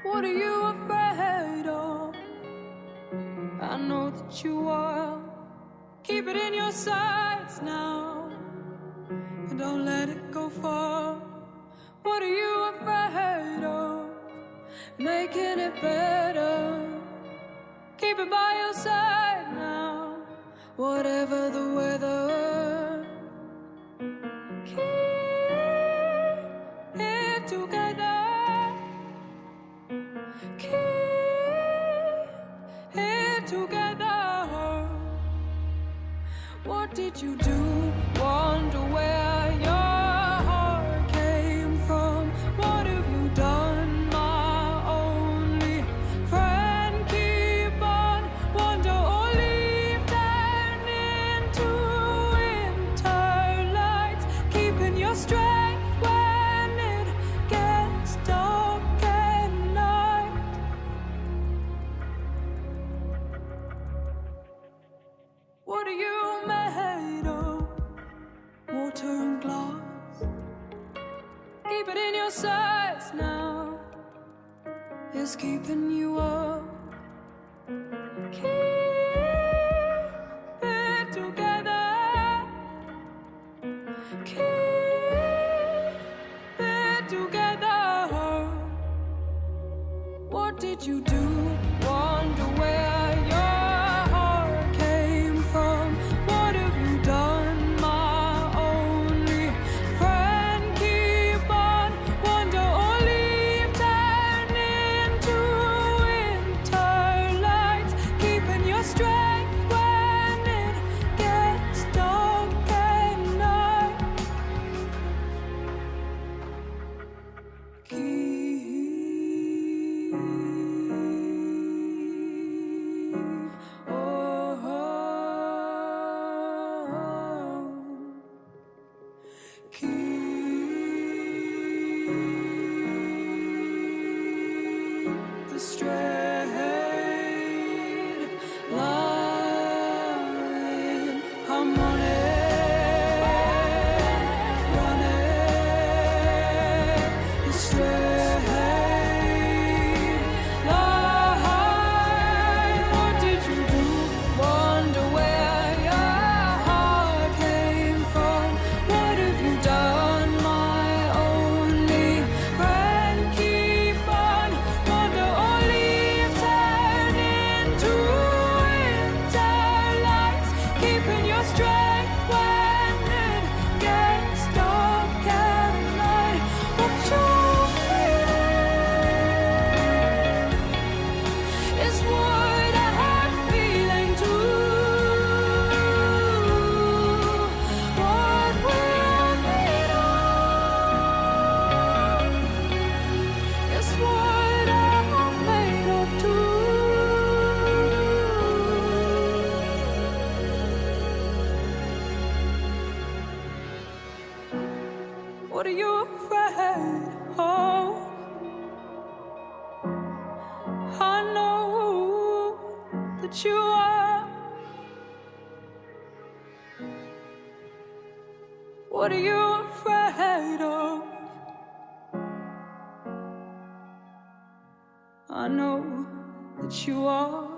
What are you afraid of? I know that you are. Keep it in your sights now, and don't let it go far. What are you afraid of? Making it better. Keep it by your side now, whatever the weather. Keep it together. Keep it together. What did you do? Wonder where your heart came from. What have you done, my only friend? Keep on, wonder or leave, turn into winter lights. Keeping your strength when it gets dark at night. What are you made of? Water and glass. Keep it in your sights now. It's keeping you up. Keep it together. Keep it together. What did you do? Wonder where your heart came from. What have you done, my only friend? Keep on, wonder or leave, turn into winter lights. Keeping your strength when it gets dark at night. Keep the straight line, I'm on it, running the straight line. What did you do? Wonder where your heart came from. What have you done, my only friend? Keep on, wonder or leave, turn into winter lights. Keeping your strength when it gets dark at night. What you feel is what I had feeling too. What we're made of is what I'm made of too. What are you afraid of? I know that you are. What are you afraid of? I know that you are.